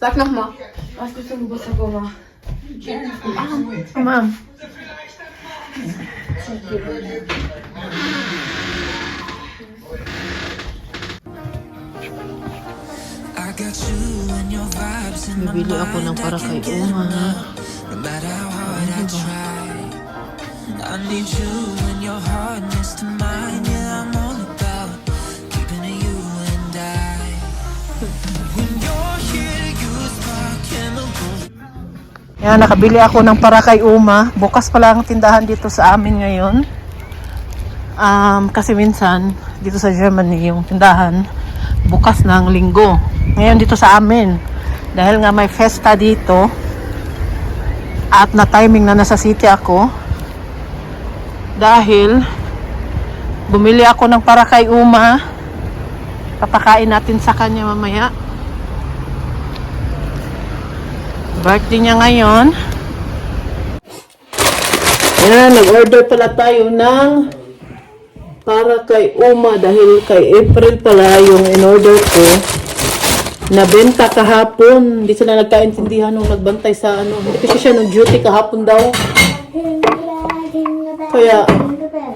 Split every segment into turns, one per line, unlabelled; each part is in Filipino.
Sag nochmal. Was bist du im Geburtstag, Oma?
Ma'am. Bibili ako ng para kay Uma.
No matter how hard I try, I need you and your hardness to mine. Yeah, I'm all about keeping it you and I. When you're here, you spark chemicals.
Yan, nakabili ako ng para kay Uma. Bukas pala ang tindahan dito sa amin ngayon. Kasi minsan, dito sa Germany, yung tindahan, bukas ng linggo. Ngayon dito sa amin. Dahil nga may festa dito, at na-timing na nasa city ako, dahil bumili ako ng para kay Uma. Papakain natin sa kanya mamaya. Birthday niya ngayon. Yan, nag-order pala tayo ng para kay Uma dahil kay April pala yung in-order ko. Nabenta kahapon. Hindi sila nagkaintindihan nung nagbantay sa ano. Hindi kasi siya nag-duty kahapon daw. Kaya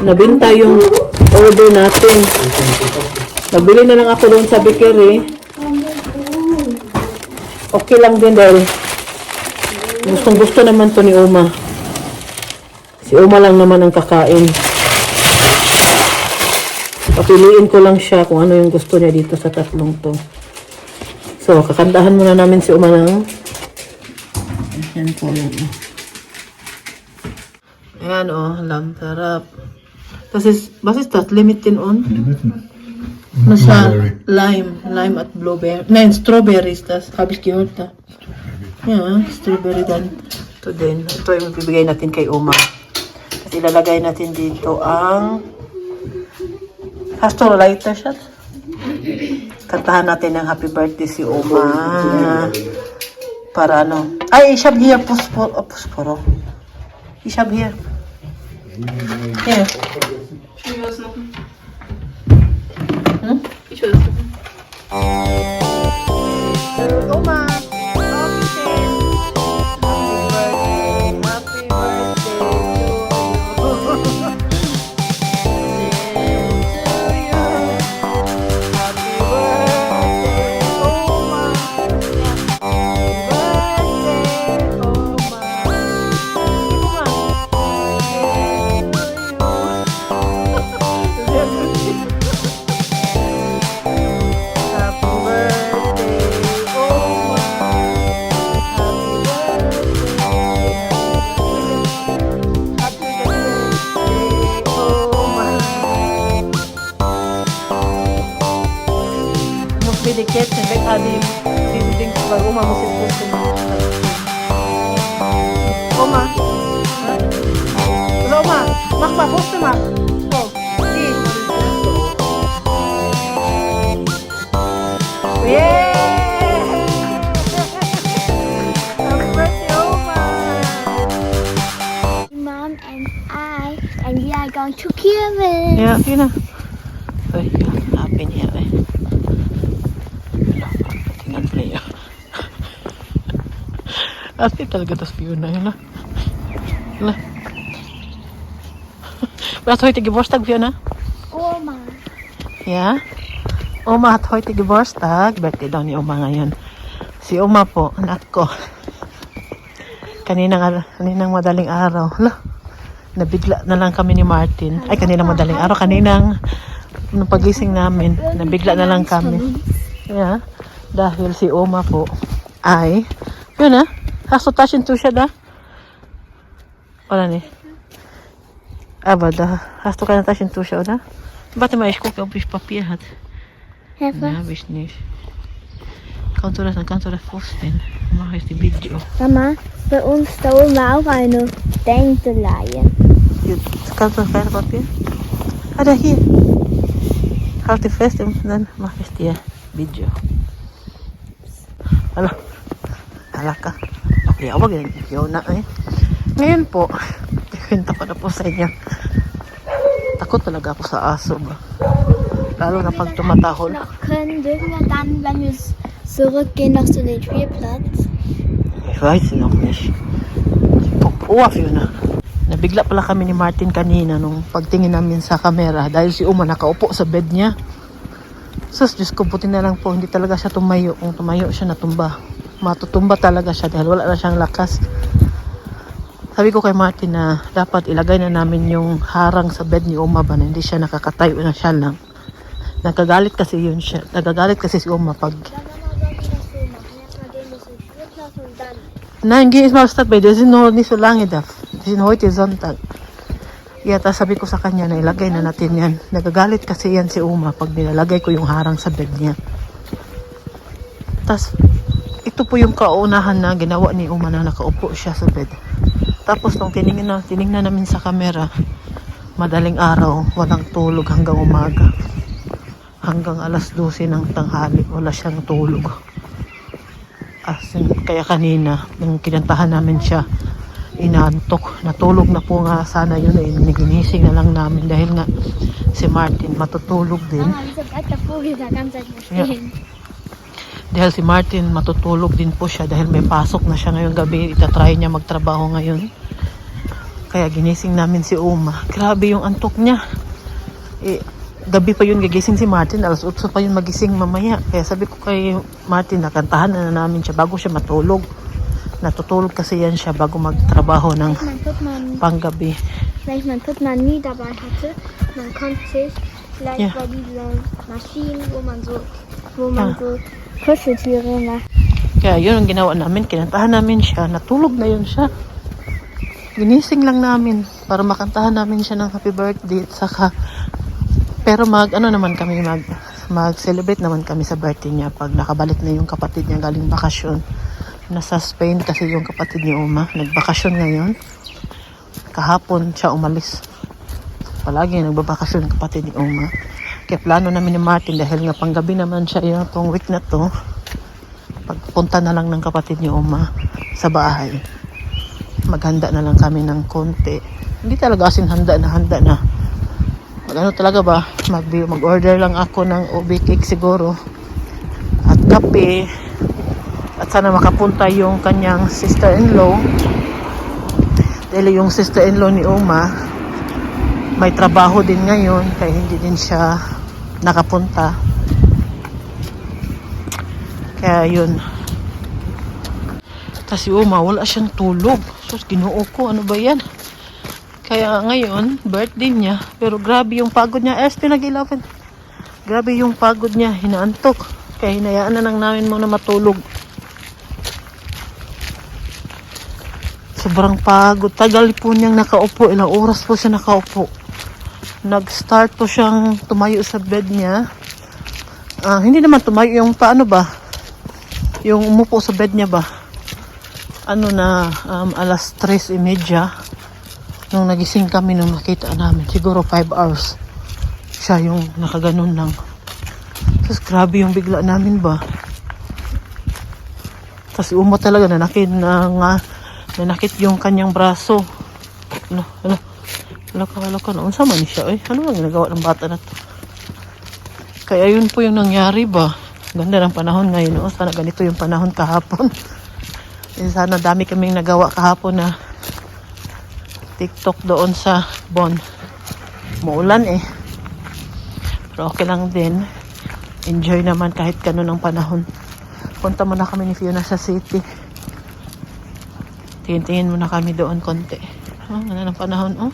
nabenta yung order natin. Nabili na lang ako doon sa bakery. Okay lang din dahil gustong gusto naman to ni Uma. Si Uma lang naman ang kakain. Papiliin ko lang siya kung ano yung gusto niya dito sa tatlong to. So, kakantahan muna namin si Uma ng ayan po yun. Ayan o, lam, sarap. Was ist das? Limitin on? Ano siya? Lime at blueberry. Nein, strawberry ist das. Habe ich gehört da. Yeah, strawberry dan. Ito din. Ito yung bibigay natin kay Uma. At ilalagay natin dito ang Hast du lighter siya? Kantahan natin ng happy birthday si Uma. Para ano? Ay, ich hab hier Pusporo. Ich hab hier. Hier.
Ich will es noch.
Hm?
Ich will es noch.
Oma. Dikit, sampai tadi dinding ke Oma musik putus. Oma, Oma, mach mal Puste mal. So, die. Yeah. Happy birthday, Oma.
Mom and we are going to Kiev.
Ja, Tina. Ay, happy niya eh. Asli talaga das Fiona, yun na. Yun na. Was heute Geburtstag, Fiona?
Oma.
Ja? Oma hat heute Geburtstag. Birthday daw ni Oma ngayon. Si Oma po, anak ko. Kaninang madaling araw. Hala, nabigla na lang kami ni Martin. Ay, kaninang madaling araw. Kaninang nung pagising namin, nabigla na lang kami. Ja? Dahil si Oma po ay, yun na. Hast du Taschentusche da? Oder nicht? Aber da hast du keine Taschentusche, oder? Warte mal, ich gucke, ob ich Papier hat.
Ja,
Ne, habe ich nicht. Kannst du das vorstellen? Dann mache ich die Video.
Mama, bei uns da oben war auch eine Denkleihe.
Jetzt kannst du das kleine Papier? Ah, da hier. Halt die fest und dann mache ich dir Video. Hala. Hala ka. Okay, ako yun na eh. Ngayon po, ikwento ko na po sa inyo. Takot talaga ako sa aso ba. Lalo na pag tumatahol.
Noch können wir dann, wenn wir zurückgehen noch zu den Spielplatz?
Ich weiß noch nicht. Pupuwaf yun na. Nabigla pala kami ni Martin kanina nung pagtingin namin sa kamera dahil si Uma nakaupo sa bed niya. Sus, Diyos ko, buti na lang po, hindi talaga siya tumayo. Kung tumayo siya, natumba. Matutumba talaga siya dahil wala na siyang lakas. Sabi ko kay Martin na dapat ilagay na namin yung harang sa bed ni Uma ba na hindi siya nakakatayo na siya lang. Nagagalit kasi yun siya. Nagagalit kasi si Uma pag... Nein, geh mal Stadtbay. Das ist noch nicht so lange da. Das ist heute Sonntag. Kaya sabi ko sa kanya na ilagay na natin yan. Nagagalit kasi yan si Uma pag nilalagay ko yung harang sa bed niya. Tas, ito po yung kaunahan na ginawa ni Uma na nakaupo siya sa bed. Tapos nung tinignan namin sa kamera, madaling araw, walang tulog hanggang umaga. Hanggang alas 12 ng tanghali, wala siyang tulog. Kaya kanina, nung kinantahan namin siya, inantok. Natulog na po nga sana yun. Ginising na lang namin dahil nga si Martin matutulog din.
Mama, wieso bleibt der Vogel da ganz stehen?
Dahil si Martin matutulog din po siya dahil may pasok na siya ngayong gabi. Itatry niya magtrabaho ngayon. Kaya ginising namin si Uma. Grabe yung antok niya. Gabi pa yun gigising si Martin. Alas 8 pa yun magising mamaya. Kaya sabi ko kay Martin, nakantahan na namin siya bago siya matulog. Natutulog kasi yan siya bago magtrabaho ng panggabi.
Vielleicht man Puppen man nie dabei hatte, man konnte sich, vielleicht
Ja.
bei diesen Maschinen, wo man so Kuscheltiere macht.
Kaya yun ang ginawa namin. Kinantahan namin siya. Natulog na yun siya. Ginising lang namin para makantahan namin siya ng happy birthday. At saka, pero mag-celebrate naman kami sa birthday niya pag nakabalik na yung kapatid niya galing bakasyon. Nasa Spain kasi yung kapatid ni Uma. Nagbakasyon ngayon. Kahapon siya umalis. Palagi nagbabakasyon ang kapatid ni Uma. Kaya plano namin ni Martin dahil nga panggabi naman siya yung itong week na to. Pagpunta na lang ng kapatid ni Uma sa bahay. Maghanda na lang kami ng konti. Hindi talaga asin handa na. Ano talaga ba? Mag-order lang ako ng ube cake siguro. At kape. At sana makapunta yung kanyang sister-in-law. Dahil yung sister-in-law ni Uma may trabaho din ngayon kaya hindi din siya nakapunta. Kaya yun. Tapos si Uma wala siyang tulog. Sus, Ginoo ko, ano ba yan? Kaya ngayon, birthday niya. Pero grabe yung pagod niya. Pinag-11. Grabe yung pagod niya. Hinaantok. Kaya hinayaan na lang namin muna matulog. Sobrang pagod. Tagal po niyang nakaupo. Ilang oras po siya nakaupo. Nag-start po siyang tumayo sa bed niya. Hindi naman tumayo. Yung paano ba? Yung umupo sa bed niya ba? Alas 3:30. Nung nagising kami, nung nakita namin, siguro 5 hours. Siya yung nakaganon lang. Tapos grabe yung bigla namin ba. Tapos Uma talaga nanakit yung kanyang braso. Ano ka, unsa man siya? Ano lang ginagawa ng bata na to? Kaya yun po yung nangyari ba. Ganda ng panahon ngayon. Sana ganito yung panahon kahapon. Sana dami kaming nagawa kahapon na TikTok doon sa Bon. Maulan Pero okay lang din. Enjoy naman kahit ganun ang panahon. Punta muna kami ni Fiona sa city. Tingin muna kami doon konti. Ano ng panahon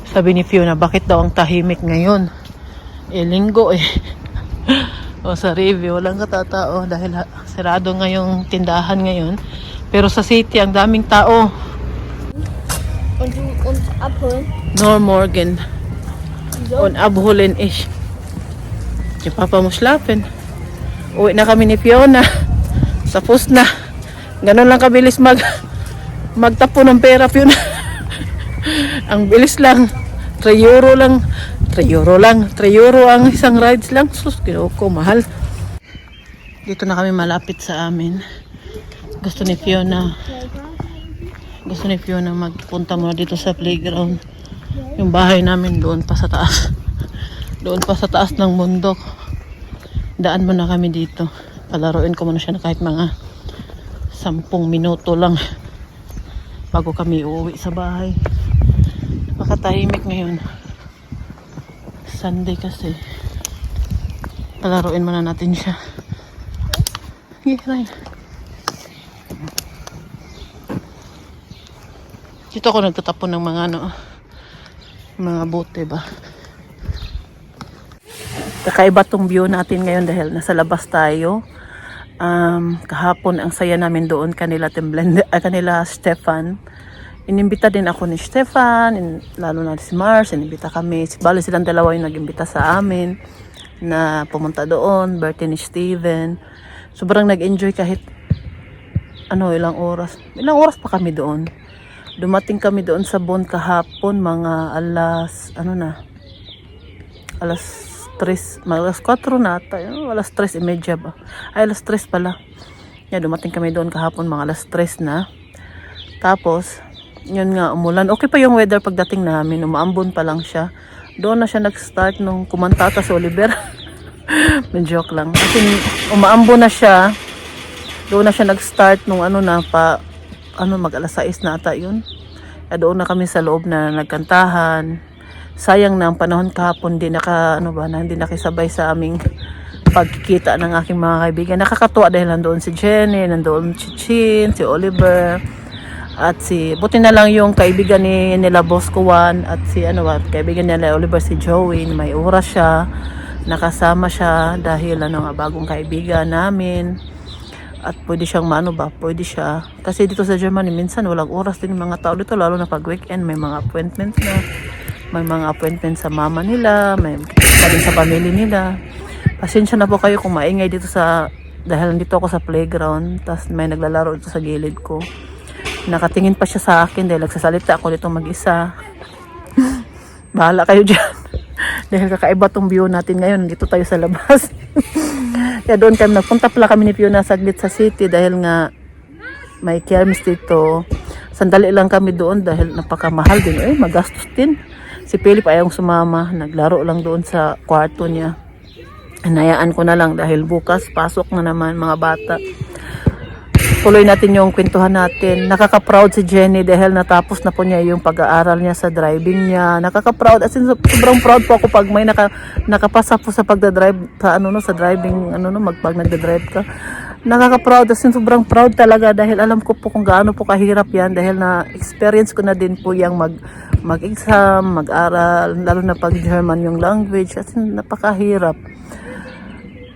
Sabi ni Fiona, bakit daw ang tahimik ngayon? Linggo sa review, walang katatao dahil sarado ngayong tindahan ngayon. Pero sa city, ang daming tao.
Und abholen?
Nur morgen. Und abholen ich. Si Papa mo schlafen. Uwi na kami ni Fiona. Tapos na. Ganon lang kabilis magtapo ng pera, Fiona. Ang bilis lang. 3 euro lang. 3 euro ang isang rides lang. Sus, ko mahal. Dito na kami malapit sa amin. Gusto ni Fiona magpunta muna dito sa playground. Yung bahay namin doon pa sa taas. Doon pa sa taas ng bundok. Daan muna kami dito. Palaruin ko muna siya na kahit mga 10 minuto lang bago kami uuwi sa bahay. Napakatahimik ngayon. Sunday kasi. Palaruin muna natin siya. Ryan. Dito ako nagtatapon ng mga mga bote ba. Kakaiba tong view natin ngayon dahil nasa labas tayo. Kahapon ang saya namin doon kanila kanila Stefan. Inimbita din ako ni Stefan, lalo na si Mars, inimbita kami. Bali silang dalawa yung nag-imbita sa amin na pumunta doon, birthday ni Steven. Sobrang nag-enjoy kahit ilang oras. Ilang oras pa kami doon. Dumating kami doon sa Bon kahapon mga alas 3, alas 4 na ata, alas 3:30 ba? Ay, alas 3 pala. Dumating kami doon kahapon mga alas 3 na. Tapos, yun nga, umulan. Okay pa yung weather pagdating namin, umaambon pa lang siya. Doon na siya nag-start nung kumantata si Oliver. May joke lang. Kasi umaambon na siya. Doon na siya nag-start nung mag alas 6 na ata yun. Doon na kami sa loob na nagkantahan. Sayang na ang panahon kahapon hindi nakisabay sa aming pagkikita ng aking mga kaibigan. Nakakatuwa dahil nandoon si Jenny, nandoon si Chin, si Oliver, at buti na lang yung kaibigan nila Bosco Juan at kaibigan nila Oliver, si Joey. May oras siya, nakasama siya dahil bagong kaibigan namin. At pwede siyang pwede siya. Kasi dito sa Germany, minsan walang oras din yung mga tao dito, lalo na pag weekend, may mga appointments na. May mga appointment sa mama nila, may kita din sa pamilya nila. Pasensya na po kayo kung maingay dito dahil nandito ako sa playground, tapos may naglalaro dito sa gilid ko. Nakatingin pa siya sa akin dahil nagsasalita ako dito mag-isa. Bahala kayo dyan. Dahil kakaiba tong view natin ngayon, dito tayo sa labas. Kaya doon nagpunta pala kami ni Fiona saglit sa city dahil nga may kermis dito. Sandali lang kami doon dahil napakamahal din. Magastos din. Si Philip ayong sumama. Naglaro lang doon sa kwarto niya. Hinayaan ko na lang dahil bukas pasok na naman mga bata. Tuloy natin yung kwentuhan natin. Nakaka-proud si Jenny dahil natapos na po niya yung pag-aaral niya sa driving niya. Nakaka-proud. As in, sobrang proud po ako pag may nakapasa po sa pagdadrive sa driving, pag nagdadrive ka. Nakaka-proud. As in, sobrang proud talaga dahil alam ko po kung gaano po kahirap yan dahil na-experience ko na din po yung mag-exam, mag-aral, lalo na pag German yung language. As in, napakahirap.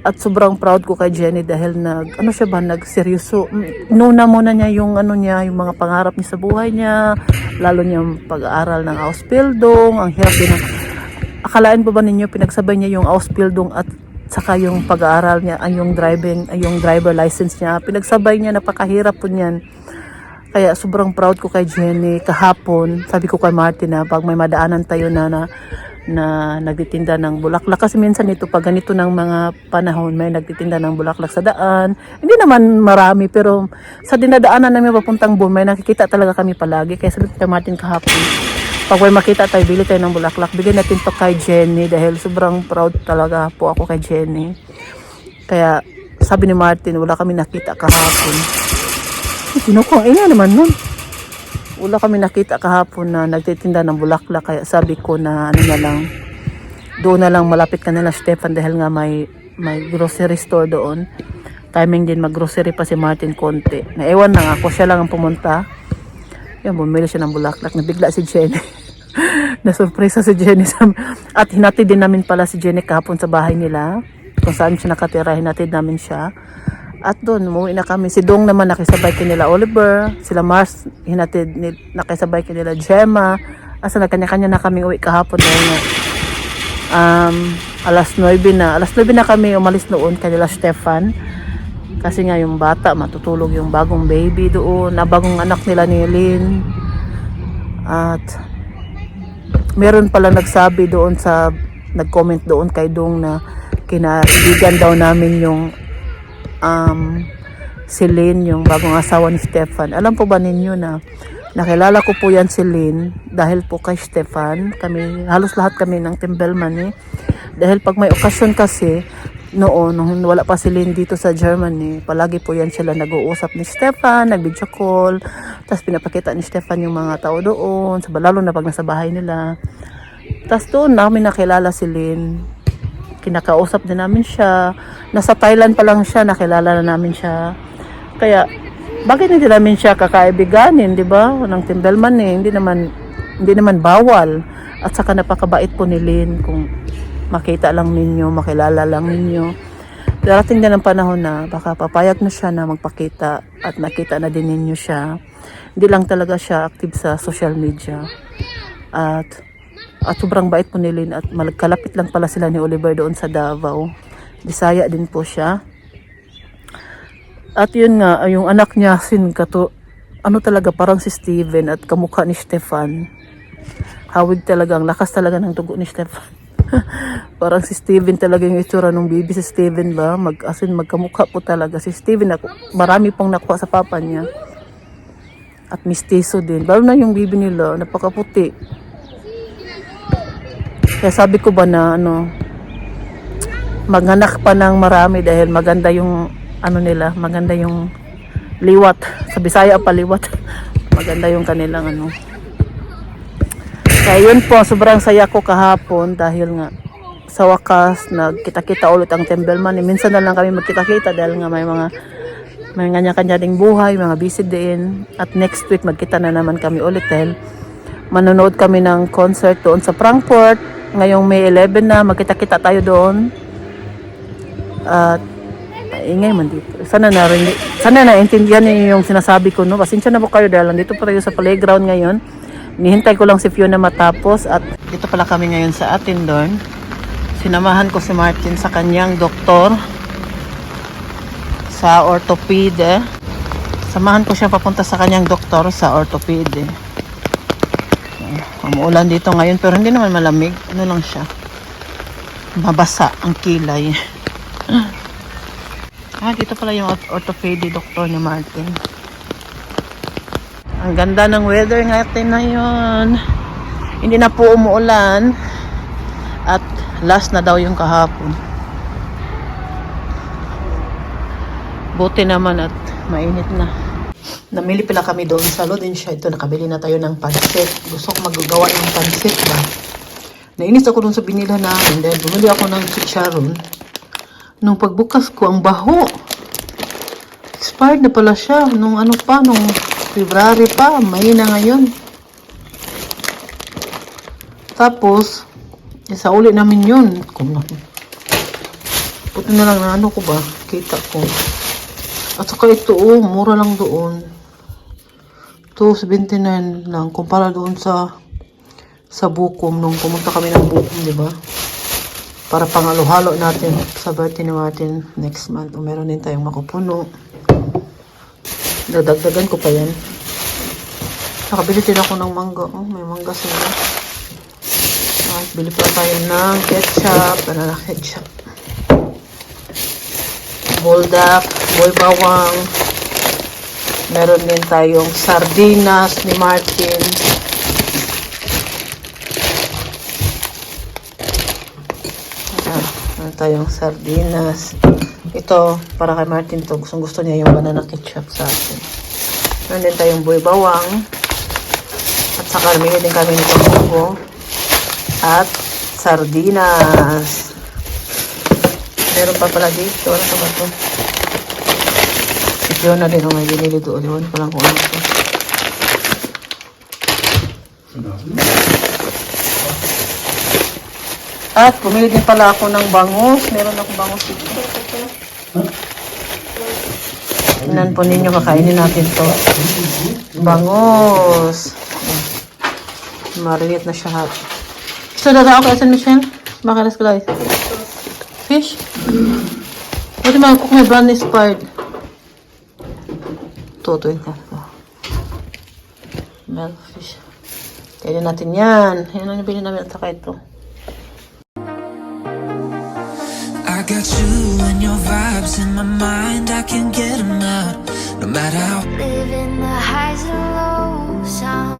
At sobrang proud ko kay Jenny dahil nagseryoso. Nuna muna niya yung yung mga pangarap niya sa buhay niya, lalo niya yung pag-aaral ng Ausbildung. Ang hirap din. Akalain po ba ninyo pinagsabay niya yung Ausbildung at saka yung pag-aaral niya, yung driver license niya. Pinagsabay niya, napakahirap po niyan. Kaya sobrang proud ko kay Jenny. Kahapon, sabi ko kay Martin na pag may madaanan tayo na nagtitinda ng bulaklak. Kasi minsan pag ganito ng mga panahon, may nagtitinda ng bulaklak sa daan. Hindi naman marami, pero sa dinadaanan namin papuntang Bon, may nakikita talaga kami palagi. Kaya sabi ko kay Martin kahapon, pag may makita tayo, bili tayo ng bulaklak. Bigyan natin to kay Jenny dahil sobrang proud talaga po ako kay Jenny. Kaya sabi ni Martin, wala kami nakita kahapon. Kinukuha naman nun. Wala kami nakita kahapon na nagtitinda ng bulaklak. Kaya sabi ko na doon na lang malapit ka nila Stefan dahil nga may grocery store doon. Timing din mag-grocery pa si Martin konti. Naiwan lang ako, siya lang ang pumunta. Yan, bumili siya ng bulaklak. Nabigla si Jenny. Nasurpresa si Jenny. At hinatid din namin pala si Jenny kahapon sa bahay nila. Kung saan siya nakatira, hinatid namin siya. At doon, umuwi na kami. Si Dong naman nakisabay kanila Oliver. Sila Mars, nakisabay kanila Gemma. Asa na kanya-kanya na kami uwi kahapon dahil alas 9 na. Alas 9 na kami umalis noon kanila Stefan. Kasi nga yung bata, matutulog yung bagong baby doon. Bagong anak nila ni Lynn. At meron pala nagsabi doon nag-comment doon kay Dong na kinaibigan daw namin yung si Lynn, yung bagong asawa ni Stefan. Alam po ba ninyo na nakilala ko po yan si Lynn dahil po kay Stefan. Halos lahat kami ng Timbelman Dahil pag may okasyon kasi, noon, nung wala pa si Lynn dito sa Germany, palagi po yan sila nag-uusap ni Stefan, nag-video call, tapos pinapakita ni Stefan yung mga tao doon, lalo na pag nasa bahay nila. Tapos doon namin nakilala si Lynn. Kinakausap din namin siya. Nasa Thailand pa lang siya, nakilala na namin siya. Kaya, bakit hindi namin siya kakaibiganin, di ba? Ng Timberman hindi naman bawal. At saka napakabait po ni Lynn kung makita lang ninyo, makilala lang ninyo. Darating din ang panahon na baka papayag na siya na magpakita at nakita na din ninyo siya. Hindi lang talaga siya active sa social media. At sobrang bait po ni Lynn at kalapit lang pala sila ni Oliver doon sa Davao. Bisaya din po siya. At yun nga, yung anak niya, talaga parang si Steven at kamukha ni Stefan. Hawig talaga, ang lakas talaga ng dugo ni Stefan. Parang si Steven talaga yung itsura nung baby si Steven ba? Magkamukha po talaga si Steven. Marami pong nakuha sa papa niya. At mistiso din. Lalo na yung baby nila, napakaputi. Kaya sabi ko ba na maghanak pa ng marami dahil maganda yung maganda yung liwat. Sa Bisaya pa liwat. Maganda yung kanilang Kaya yun po, sobrang saya ko kahapon dahil nga sa wakas nagkita-kita ulit ang Timberman. Minsan na lang kami magkita-kita dahil nga may kanya-kanya ding buhay, mga busy din. At next week magkita na naman kami ulit dahil manonood kami ng concert doon sa Frankfurt. Ngayong May 11 na, magkita-kita tayo doon. At ingay man dito. Sana naintindihan niyo yung sinasabi ko, no? Pasensya na po kayo dahil nandito pa tayo sa playground ngayon. Nihintay ko lang si Fiona matapos at dito pala kami ngayon sa Attendorn. Sinamahan ko si Martin sa kanyang doktor sa orthopede. Samahan ko siya papunta sa kanyang doktor sa orthopede. Umuulan dito ngayon pero hindi naman malamig. Ano lang siya. Mabasa ang kilay. Dito pala yung orthopedic doctor ni Martin. Ang ganda ng weather ngayon na yun. Hindi na po umuulan. At last na daw yung kahapon. Buti naman at mainit na. Namili pala kami doon sa Lodensha. Ito, nakabili na tayo ng pansit. Gusto ko magagawa ng pansit ba? Nainis ako doon sa binila namin dahil bumili ako ng chicharon. Nung pagbukas ko, ang baho. Expired na pala siya. Nung February pa. May na ngayon. Tapos, sa uli namin yun. Puti na lang na ko ba? Kita ko. At saka ito, mura lang doon. 279 lang. Kumpara doon sa Bukom. Nung pumunta kami ng Bukom, di ba? Para pangalo-halo natin sa birthday ni Martin next month. O meron din tayong makupuno. Dadagdagan ko pa yan. Nakabili din ako ng mangga. May mangga sila. Bili pa tayo ng ketchup. Banana ketchup. Buldak. Boy bawang. Meron din tayong sardinas ni Martin. Meron tayong sardinas. Ito, para kay Martin to. Gusto niya yung banana ketchup sa atin. Meron din tayong boy bawang. At saka namili din kami nitong buko. At sardinas. Meron pa pala dito. Ano ba ito? Ito na din. May binili doon. Iwan ko lang kung ano ito. At bumili din pala ako ng bangus. Meron akong bangus dito. Tingnan po ninyo. Kakainin natin to. Bangus. Marinate na siya. So, dada ako, San Michelle? Makalas ko lang. Fish? Pwede mag-cook may brand inspired. Ito yung kaso. Milk fish. Kaya natin yan. Yan ang nabili namin at saka ito.
I got you and your vibes in my mind. I can't get them out. No matter how
Living